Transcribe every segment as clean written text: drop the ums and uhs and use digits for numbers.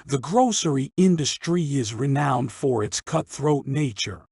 The grocery industry is renowned for its cutthroat nature,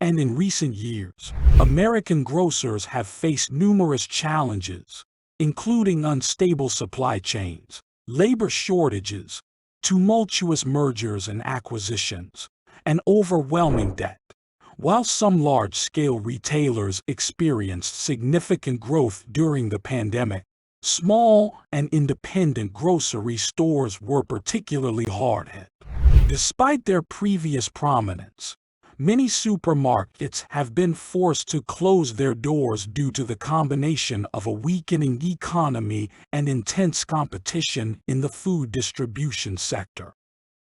and in recent years, American grocers have faced numerous challenges, including unstable supply chains, labor shortages, tumultuous mergers and acquisitions, and overwhelming debt. While some large-scale retailers experienced significant growth during the pandemic, small and independent grocery stores were particularly hard hit. Despite their previous prominence, many supermarkets have been forced to close their doors due to the combination of a weakening economy and intense competition in the food distribution sector.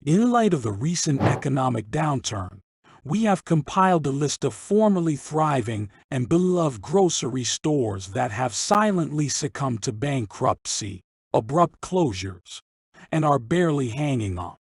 In light of the recent economic downturn, we have compiled a list of formerly thriving and beloved grocery stores that have silently succumbed to bankruptcy, abrupt closures, and are barely hanging on.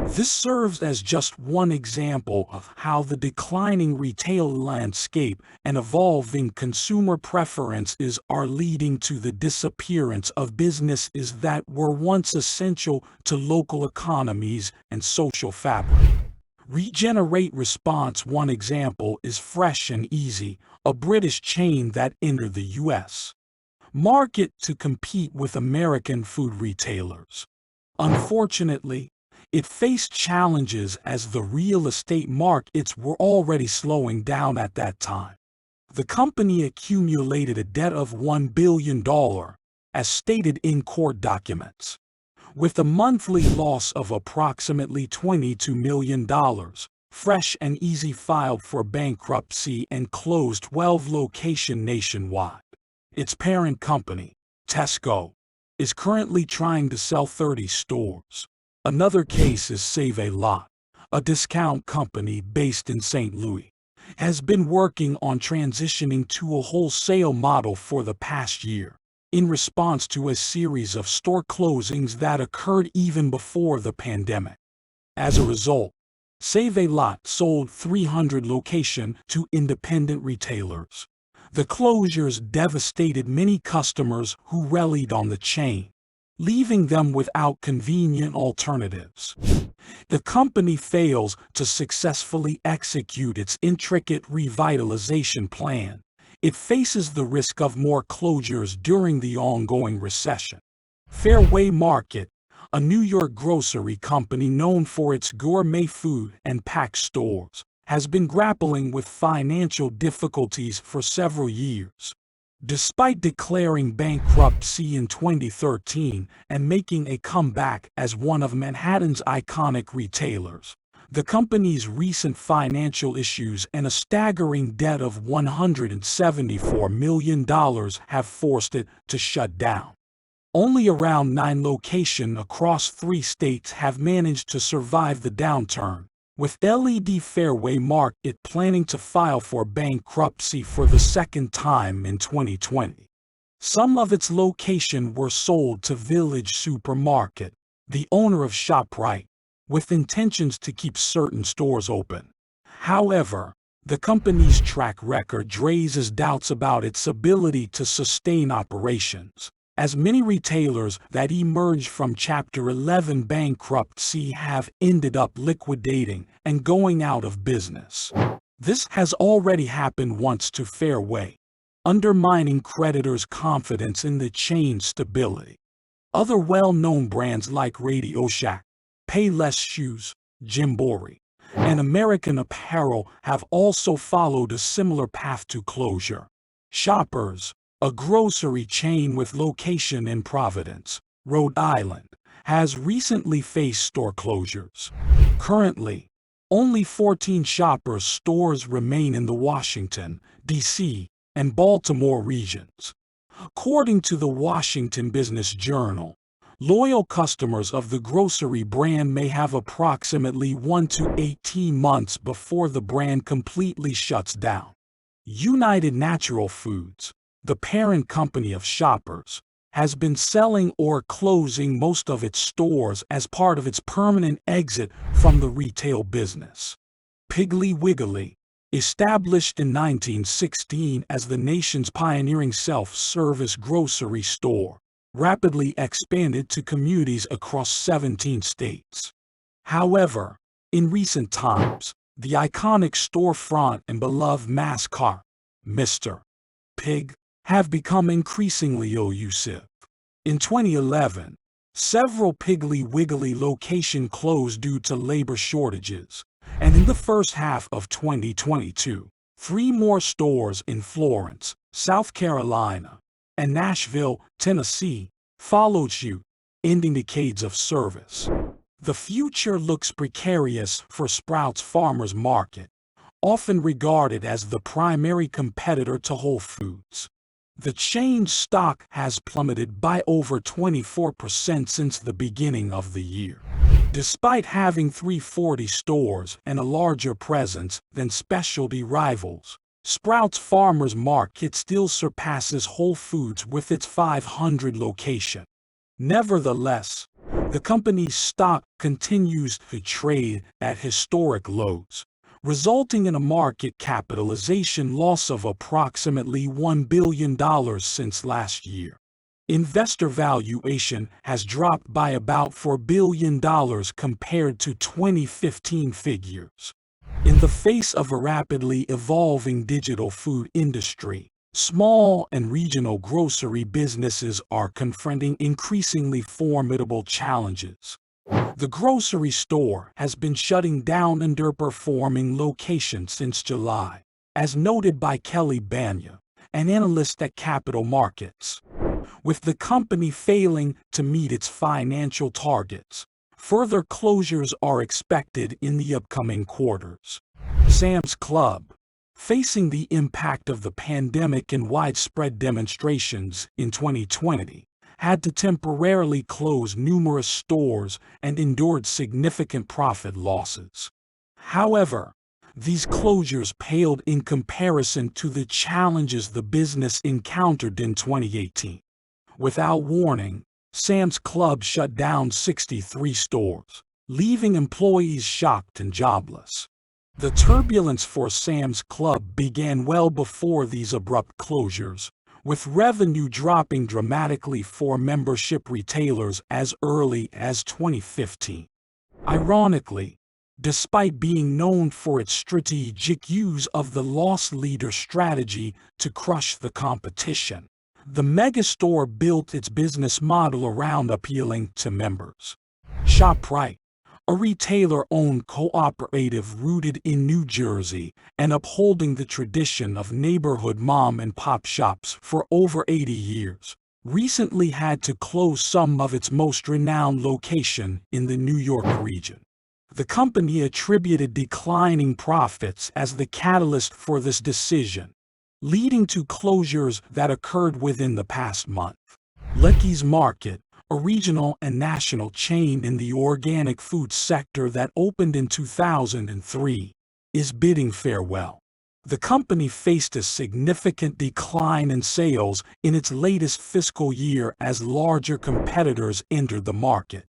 This serves as just one example of how the declining retail landscape and evolving consumer preferences are leading to the disappearance of businesses that were once essential to local economies and social fabric. Regenerate Response. One example is Fresh and Easy, a British chain that entered the U.S. market to compete with American food retailers. Unfortunately, it faced challenges as the real estate markets were already slowing down at that time. The company accumulated a debt of $1 billion, as stated in court documents. With a monthly loss of approximately $22 million, Fresh and Easy filed for bankruptcy and closed 12 locations nationwide. Its parent company, Costco, is currently trying to sell 30 stores. Another case is Save-A-Lot, a discount company based in St. Louis, has been working on transitioning to a wholesale model for the past year, in response to a series of store closings that occurred even before the pandemic. As a result, Save-A-Lot sold 300 locations to independent retailers. The closures devastated many customers who relied on the chain, leaving them without convenient alternatives. The company fails to successfully execute its intricate revitalization plan. It faces the risk of more closures during the ongoing recession. Fairway Market, a New York grocery company known for its gourmet food and pack stores, has been grappling with financial difficulties for several years. Despite declaring bankruptcy in 2013 and making a comeback as one of Manhattan's iconic retailers, the company's recent financial issues and a staggering debt of $174 million have forced it to shut down. Only around 9 locations across 3 states have managed to survive the downturn, with Fairway Market planning to file for bankruptcy for the second time in 2020. Some of its locations were sold to Village Supermarket, the owner of ShopRite, with intentions to keep certain stores open. However, the company's track record raises doubts about its ability to sustain operations, as many retailers that emerged from Chapter 11 bankruptcy have ended up liquidating and going out of business. This has already happened once to Fairway, undermining creditors' confidence in the chain's stability. Other well-known brands like Radio Shack, Payless Shoes, Jimbori, and American Apparel have also followed a similar path to closure. Shoppers, a grocery chain with location in Providence, Rhode Island, has recently faced store closures. Currently, only 14 Shoppers stores remain in the Washington, D.C., and Baltimore regions. According to the Washington Business Journal, loyal customers of the grocery brand may have approximately 1 to 18 months before the brand completely shuts down. United Natural Foods, the parent company of Shoppers, has been selling or closing most of its stores as part of its permanent exit from the retail business. Piggly Wiggly, established in 1916 as the nation's pioneering self-service grocery store, rapidly expanded to communities across 17 states. However, in recent times, the iconic storefront and beloved mascot, Mr. Pig, have become increasingly elusive. In 2011, several Piggly Wiggly locations closed due to labor shortages, and in the first half of 2022, 3 more stores in Florence, South Carolina, and Nashville, Tennessee, followed suit, ending decades of service. The future looks precarious for Sprouts Farmers Market, often regarded as the primary competitor to Whole Foods. The chain's stock has plummeted by over 24% since the beginning of the year. Despite having 340 stores and a larger presence than specialty rivals, Sprouts Farmers Market still surpasses Whole Foods with its 500 locations. Nevertheless, the company's stock continues to trade at historic lows, resulting in a market capitalization loss of approximately $1 billion since last year. Investor valuation has dropped by about $4 billion compared to 2015 figures. In the face of a rapidly evolving digital food industry, small and regional grocery businesses are confronting increasingly formidable challenges. The grocery store has been shutting down underperforming locations since July, as noted by Kelly Banya, an analyst at Capital Markets. With the company failing to meet its financial targets, further closures are expected in the upcoming quarters. Sam's Club, facing the impact of the pandemic and widespread demonstrations in 2020, had to temporarily close numerous stores and endured significant profit losses. However, these closures paled in comparison to the challenges the business encountered in 2018. Without warning, Sam's Club shut down 63 stores, leaving employees shocked and jobless. The turbulence for Sam's Club began well before these abrupt closures, with revenue dropping dramatically for membership retailers as early as 2015. Ironically, despite being known for its strategic use of the loss leader strategy to crush the competition, the megastore built its business model around appealing to members. ShopRite, a retailer-owned cooperative rooted in New Jersey and upholding the tradition of neighborhood mom-and-pop shops for over 80 years, recently had to close some of its most renowned locations in the New York region. The company attributed declining profits as the catalyst for this decision, leading to closures that occurred within the past month. Lucky's Market, a regional and national chain in the organic food sector that opened in 2003, is bidding farewell. The company faced a significant decline in sales in its latest fiscal year as larger competitors entered the market,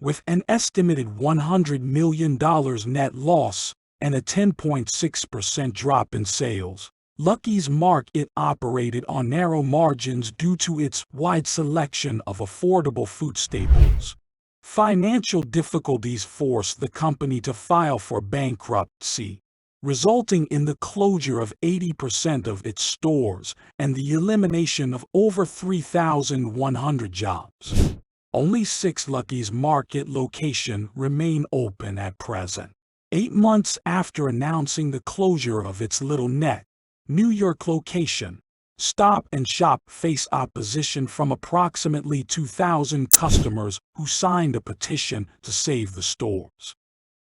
with an estimated $100 million net loss and a 10.6% drop in sales. Lucky's Market operated on narrow margins due to its wide selection of affordable food staples. Financial difficulties forced the company to file for bankruptcy, resulting in the closure of 80% of its stores and the elimination of over 3,100 jobs. Only 6 Lucky's Market locations remain open at present. 8 months after announcing the closure of its Little Neck, New York location, Stop and Shop faced opposition from approximately 2,000 customers who signed a petition to save the stores.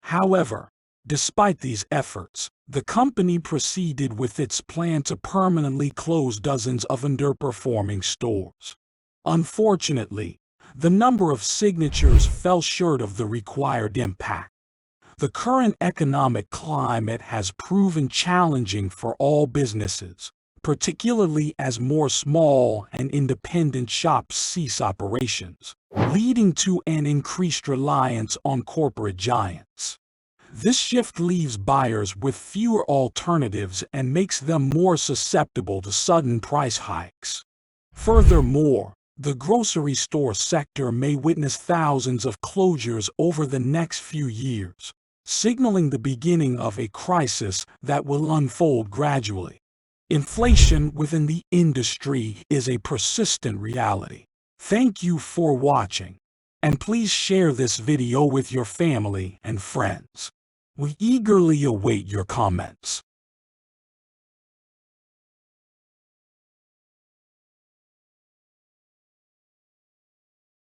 However, despite these efforts, the company proceeded with its plan to permanently close dozens of underperforming stores. Unfortunately, the number of signatures fell short of the required impact. The current economic climate has proven challenging for all businesses, particularly as more small and independent shops cease operations, leading to an increased reliance on corporate giants. This shift leaves buyers with fewer alternatives and makes them more susceptible to sudden price hikes. Furthermore, The grocery store sector may witness thousands of closures over the next few years, signaling the beginning of a crisis that will unfold gradually. Inflation within the industry is a persistent reality. Thank you for watching, and please share this video with your family and friends. We eagerly await your comments.